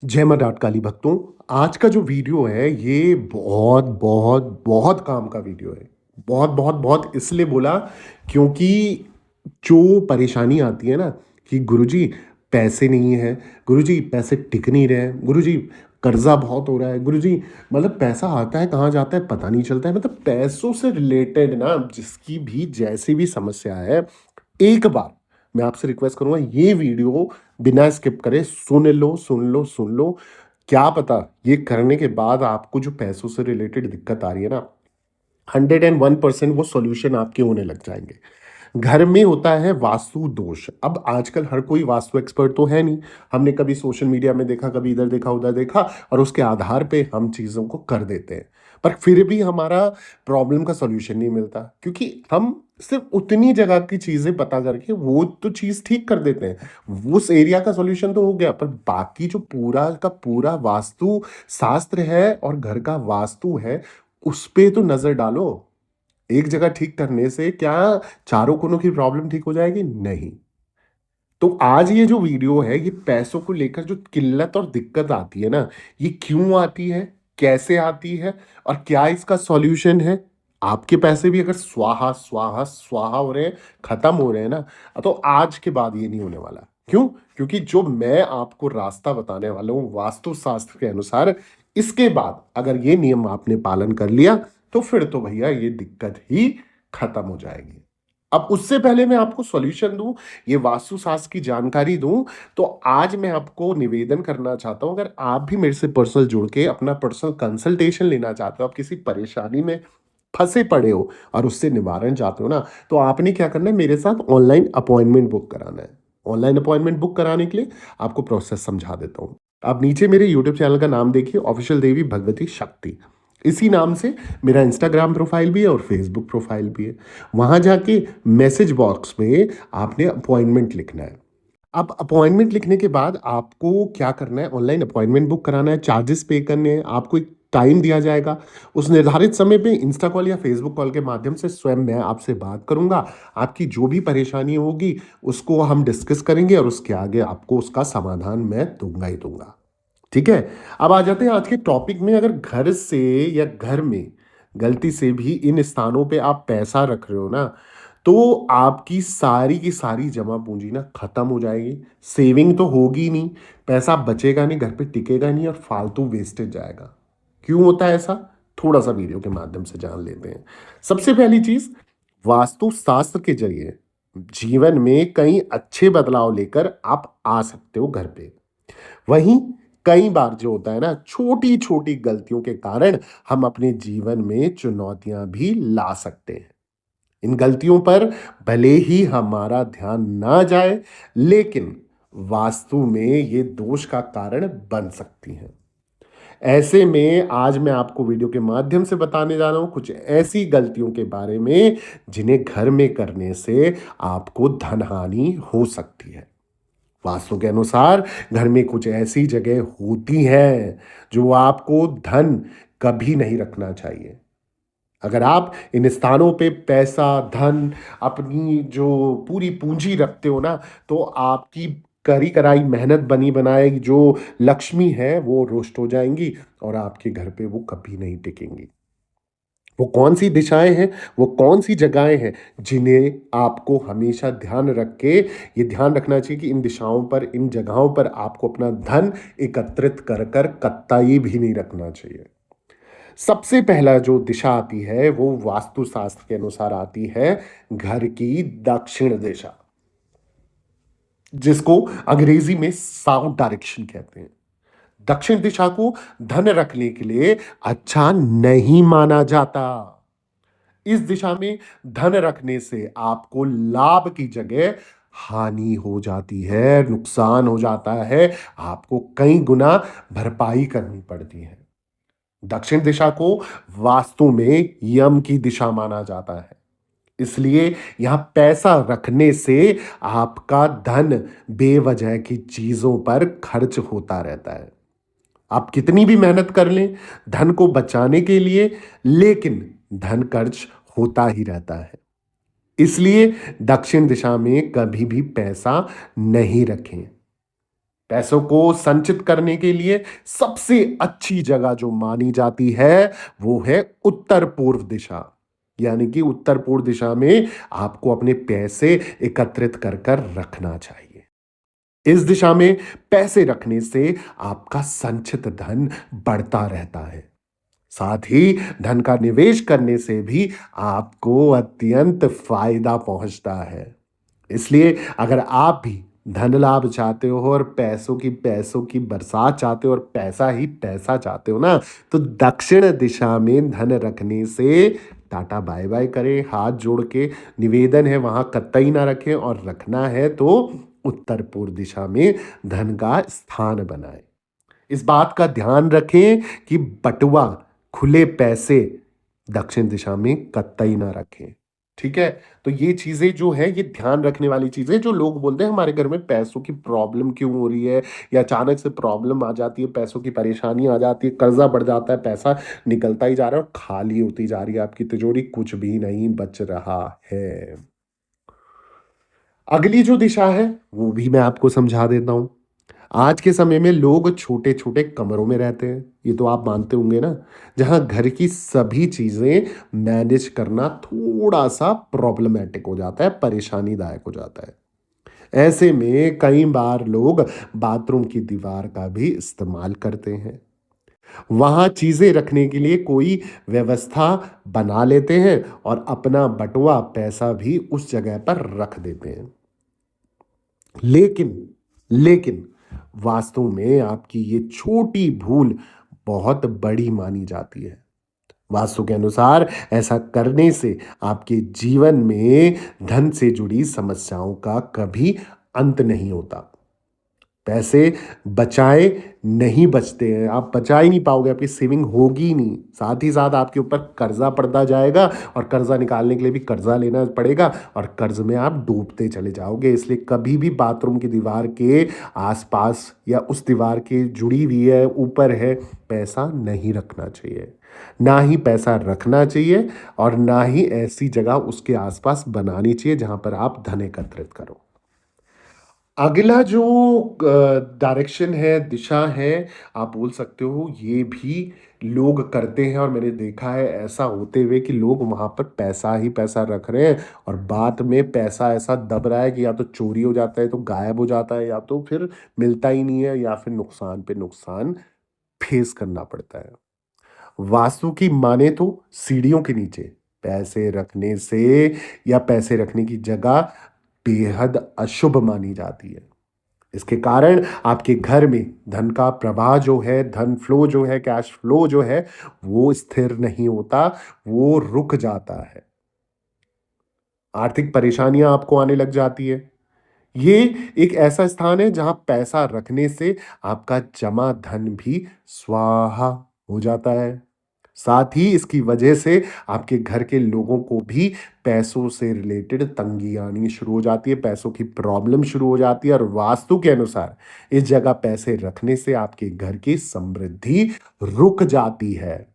जय माँ डाट काली भक्तों। आज का जो वीडियो है ये बहुत बहुत बहुत काम का वीडियो है। बहुत बहुत बहुत इसलिए बोला क्योंकि जो परेशानी आती है ना कि गुरुजी पैसे नहीं है, गुरुजी पैसे टिक नहीं रहे हैं, गुरुजी कर्जा बहुत हो रहा है, गुरुजी मतलब पैसा आता है कहाँ जाता है पता नहीं चलता है। मतलब पैसों से रिलेटेड ना जिसकी भी जैसी भी समस्या है, एक बार मैं आपसे रिक्वेस्ट करूंगा ये वीडियो बिना स्किप करे सुन लो सुन लो सुन लो। क्या पता ये करने के बाद आपको जो पैसों से रिलेटेड दिक्कत आ रही है ना, 101% वो सॉल्यूशन आपके होने लग जाएंगे। घर में होता है वास्तु दोष। अब आजकल हर कोई वास्तु एक्सपर्ट तो है नहीं। हमने कभी सोशल मीडिया में देखा, कभी इधर देखा उधर देखा, और उसके आधार पे हम चीज़ों को कर देते हैं। पर फिर भी हमारा प्रॉब्लम का सॉल्यूशन नहीं मिलता, क्योंकि हम सिर्फ उतनी जगह की चीज़ें पता करके वो तो चीज़ ठीक कर देते हैं। उस एरिया का सॉल्यूशन तो हो गया, पर बाकी जो पूरा का पूरा वास्तु शास्त्र है और घर का वास्तु है, उस पे तो नज़र डालो। एक जगह ठीक करने से क्या चारों कोनों की प्रॉब्लम ठीक हो जाएगी? नहीं। तो आज ये जो वीडियो है ये पैसों को लेकर जो किल्लत और दिक्कत आती है ना, ये क्यों आती है, कैसे आती है और क्या इसका सॉल्यूशन है। आपके पैसे भी अगर स्वाहा स्वाहा स्वाहा हो रहे हैं, खत्म हो रहे हैं ना, तो आज के बाद ये नहीं होने वाला। क्यों? क्योंकि जो मैं आपको रास्ता बताने वाला हूं वास्तु शास्त्र के अनुसार, इसके बाद अगर ये नियम आपने पालन कर लिया तो फिर तो भैया ये दिक्कत ही खत्म हो जाएगी। अब उससे पहले मैं आपको सॉल्यूशन दूं, ये वास्तुशास्त्र की जानकारी दूं, तो आज मैं आपको निवेदन करना चाहता हूं, अगर आप भी मेरे से पर्सनल जुड़ के अपना पर्सनल कंसल्टेशन लेना चाहते हो, आप किसी परेशानी में फंसे पड़े हो और उससे निवारण चाहते हो ना, तो आपने क्या करना है, मेरे साथ ऑनलाइन अपॉइंटमेंट बुक कराना है। ऑनलाइन अपॉइंटमेंट बुक कराने के लिए आपको प्रोसेस समझा देता हूं। आप नीचे मेरे यूट्यूब चैनल का नाम देखिए, ऑफिशियल देवी भगवती शक्ति। इसी नाम से मेरा इंस्टाग्राम प्रोफाइल भी है और फेसबुक प्रोफाइल भी है। वहां जाके मैसेज बॉक्स में आपने अपॉइंटमेंट लिखना है। अब अपॉइंटमेंट लिखने के बाद आपको क्या करना है, ऑनलाइन अपॉइंटमेंट बुक कराना है, चार्जेस पे करने हैं, आपको एक टाइम दिया जाएगा। उस निर्धारित समय पे इंस्टा कॉल या फेसबुक कॉल के माध्यम से स्वयं मैं आपसे बात करूंगा। आपकी जो भी परेशानी होगी उसको हम डिस्कस करेंगे और उसके आगे आपको उसका समाधान मैं दूंगा ही दूंगा। ठीक है। अब आ जाते हैं आज के टॉपिक में। अगर घर से या घर में गलती से भी इन स्थानों पे आप पैसा रख रहे हो ना, तो आपकी सारी की सारी जमा पूंजी ना खत्म हो जाएगी। सेविंग तो होगी नहीं, पैसा बचेगा नहीं, घर पे टिकेगा नहीं और फालतू वेस्टेज जाएगा। क्यों होता है ऐसा, थोड़ा सा वीडियो के माध्यम से जान लेते हैं। सबसे पहली चीज, वास्तु शास्त्र के जरिए जीवन में कई अच्छे बदलाव लेकर आप आ सकते हो घर पे। वहीं कई बार जो होता है ना, छोटी छोटी गलतियों के कारण हम अपने जीवन में चुनौतियां भी ला सकते हैं। इन गलतियों पर भले ही हमारा ध्यान ना जाए, लेकिन वास्तु में ये दोष का कारण बन सकती हैं। ऐसे में आज मैं आपको वीडियो के माध्यम से बताने जा रहा हूं कुछ ऐसी गलतियों के बारे में जिन्हें घर में करने से आपको धन हानि हो सकती है। वास्तु के अनुसार घर में कुछ ऐसी जगह होती हैं जो आपको धन कभी नहीं रखना चाहिए। अगर आप इन स्थानों पे पैसा, धन, अपनी जो पूरी पूंजी रखते हो ना, तो आपकी करी कराई मेहनत बनी बनाई जो लक्ष्मी है वो रुष्ट हो जाएंगी और आपके घर पे वो कभी नहीं टिकेंगी। वो कौन सी दिशाएं हैं, वो कौन सी जगहें हैं जिन्हें आपको हमेशा ध्यान रख के ये ध्यान रखना चाहिए कि इन दिशाओं पर, इन जगहों पर आपको अपना धन एकत्रित कर कर कत्ताई भी नहीं रखना चाहिए। सबसे पहला जो दिशा आती है वो वास्तुशास्त्र के अनुसार आती है घर की दक्षिण दिशा, जिसको अंग्रेजी में साउथ डायरेक्शन कहते हैं। दक्षिण दिशा को धन रखने के लिए अच्छा नहीं माना जाता। इस दिशा में धन रखने से आपको लाभ की जगह हानि हो जाती है, नुकसान हो जाता है, आपको कई गुना भरपाई करनी पड़ती है। दक्षिण दिशा को वास्तु में यम की दिशा माना जाता है, इसलिए यहां पैसा रखने से आपका धन बेवजह की चीजों पर खर्च होता रहता है। आप कितनी भी मेहनत कर लें धन को बचाने के लिए, लेकिन धन खर्च होता ही रहता है। इसलिए दक्षिण दिशा में कभी भी पैसा नहीं रखें। पैसों को संचित करने के लिए सबसे अच्छी जगह जो मानी जाती है वो है उत्तर पूर्व दिशा। यानी कि उत्तर पूर्व दिशा में आपको अपने पैसे एकत्रित कर कर रखना चाहिए। इस दिशा में पैसे रखने से आपका संचित धन बढ़ता रहता है। साथ ही धन का निवेश करने से भी आपको अत्यंत फायदा पहुंचता है। इसलिए अगर आप भी धन लाभ चाहते हो और पैसों की बरसात चाहते हो और पैसा ही पैसा चाहते हो ना, तो दक्षिण दिशा में धन रखने से टाटा बाय बाय करें। हाथ जोड़ के निवेदन है वहां कतई ना रखें, और रखना है तो उत्तर पूर्व दिशा में धन का स्थान बनाएं। इस बात का ध्यान रखें कि बटुआ खुले पैसे दक्षिण दिशा में कतई ना रखें। ठीक है? तो ये चीज़ें जो है, ये ध्यान रखने वाली चीज़ें, जो लोग बोलते हैं हमारे घर में पैसों की प्रॉब्लम क्यों हो रही है, या अचानक से प्रॉब्लम आ जाती है, पैसों की परेशानी आ जाती है, कर्जा बढ़ जाता है, पैसा निकलता ही जा रहा है और खाली होती जा रही है आपकी तिजोरी, कुछ भी नहीं बच रहा है। अगली जो दिशा है वो भी मैं आपको समझा देता हूँ। आज के समय में लोग छोटे-छोटे कमरों में रहते हैं, ये तो आप मानते होंगे ना? जहाँ घर की सभी चीज़ें मैनेज करना थोड़ा-सा प्रॉब्लमैटिक हो जाता है, परेशानीदायक हो जाता है। ऐसे में कई बार लोग बाथरूम की दीवार का भी इस्तेमाल करते हैं। वहाँ चीज़ें रखने के लिए कोई व्यवस्था बना लेते हैं और अपना बटुआ पैसा भी उस जगह पर रख देते हैं। लेकिन लेकिन वास्तव में आपकी ये छोटी भूल बहुत बड़ी मानी जाती है। वास्तु के अनुसार ऐसा करने से आपके जीवन में धन से जुड़ी समस्याओं का कभी अंत नहीं होता। पैसे बचाए नहीं बचते हैं, आप बचा ही नहीं पाओगे, आपकी सेविंग होगी ही नहीं। साथ ही साथ आपके ऊपर कर्जा पड़ता जाएगा और कर्जा निकालने के लिए भी कर्जा लेना पड़ेगा और कर्ज में आप डूबते चले जाओगे। इसलिए कभी भी बाथरूम की दीवार के आसपास या उस दीवार के जुड़ी हुई है, ऊपर है, पैसा नहीं रखना चाहिए। ना ही पैसा रखना चाहिए और ना ही ऐसी जगह उसके आसपास बनानी चाहिए जहां पर आप धन एकत्रित करो। अगला जो डायरेक्शन है, दिशा है, आप बोल सकते हो ये भी लोग करते हैं और मैंने देखा है ऐसा होते हुए कि लोग वहाँ पर पैसा ही पैसा रख रहे हैं और बाद में पैसा ऐसा दब रहा है कि या तो चोरी हो जाता है, तो गायब हो जाता है, या तो फिर मिलता ही नहीं है, या फिर नुकसान पे नुकसान फेस करना पड़ता है। वास्तु की माने तो सीढ़ियों के नीचे पैसे रखने से या पैसे रखने की जगह बेहद अशुभ मानी जाती है। इसके कारण आपके घर में धन का प्रवाह जो है, धन फ्लो जो है, कैश फ्लो जो है, वो स्थिर नहीं होता, वो रुक जाता है। आर्थिक परेशानियां आपको आने लग जाती है। ये एक ऐसा स्थान है जहां पैसा रखने से आपका जमा धन भी स्वाहा हो जाता है। साथ ही इसकी वजह से आपके घर के लोगों को भी पैसों से रिलेटेड तंगी आनी शुरू हो जाती है, पैसों की प्रॉब्लम शुरू हो जाती है, और वास्तु के अनुसार इस जगह पैसे रखने से आपके घर की समृद्धि रुक जाती है।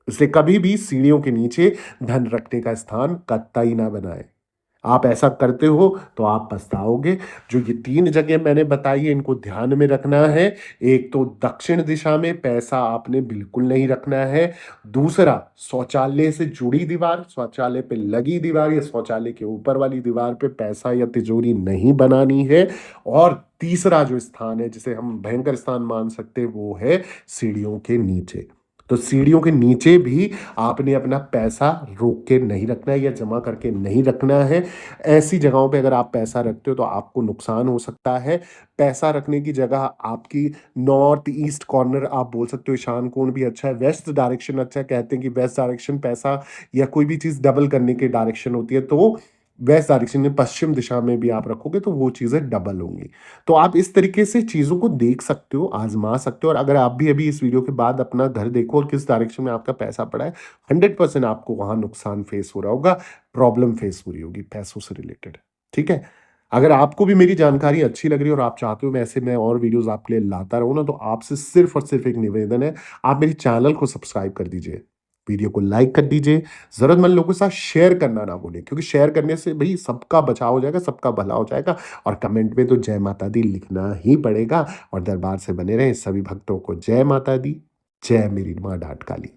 इसलिए कभी भी सीढ़ियों के नीचे धन रखने का स्थान कतई ना बनाएं। आप ऐसा करते हो तो आप पछताओगे। जो ये 3 जगह मैंने बताई है, इनको ध्यान में रखना है। एक तो दक्षिण दिशा में पैसा आपने बिल्कुल नहीं रखना है। दूसरा, शौचालय से जुड़ी दीवार, शौचालय पे लगी दीवार या शौचालय के ऊपर वाली दीवार पे पैसा या तिजोरी नहीं बनानी है। और तीसरा जो स्थान है, जिसे हम भयंकर स्थान मान सकते हैं, वो है सीढ़ियों के नीचे। तो सीढ़ियों के नीचे भी आपने अपना पैसा रोक के नहीं रखना है या जमा करके नहीं रखना है। ऐसी जगहों पे अगर आप पैसा रखते हो तो आपको नुकसान हो सकता है। पैसा रखने की जगह आपकी नॉर्थ ईस्ट कॉर्नर आप बोल सकते हो, ईशान कोण भी अच्छा है, वेस्ट डायरेक्शन अच्छा है। कहते हैं कि वेस्ट डायरेक्शन पैसा या कोई भी चीज़ डबल करने की डायरेक्शन होती है, तो वेस्ट डायरेक्शन में पश्चिम दिशा में भी आप रखोगे तो वो चीज़ें डबल होंगी। तो आप इस तरीके से चीज़ों को देख सकते हो, आज़मा सकते हो, और अगर आप भी अभी इस वीडियो के बाद अपना घर देखो और किस डायरेक्शन में आपका पैसा पड़ा है, 100% आपको वहाँ नुकसान फेस हो रहा होगा, प्रॉब्लम फेस हो रही होगी पैसों से रिलेटेड। ठीक है? अगर आपको भी मेरी जानकारी अच्छी लग रही है और आप चाहते हो ऐसे मैं और वीडियोज़ आपके लिए लाता रहूँ ना, तो आपसे सिर्फ़ और सिर्फ़ एक निवेदन है, आप मेरे चैनल को सब्सक्राइब कर दीजिए। वीडियो को लाइक कर दीजिए, ज़रूरतमंद लोगों के साथ शेयर करना ना भूलें, क्योंकि शेयर करने से भई सबका बचाव हो जाएगा, सबका भला हो जाएगा और कमेंट में तो जय माता दी लिखना ही पड़ेगा और दरबार से बने रहें। सभी भक्तों को जय माता दी, जय मेरी माँ डाँट काली।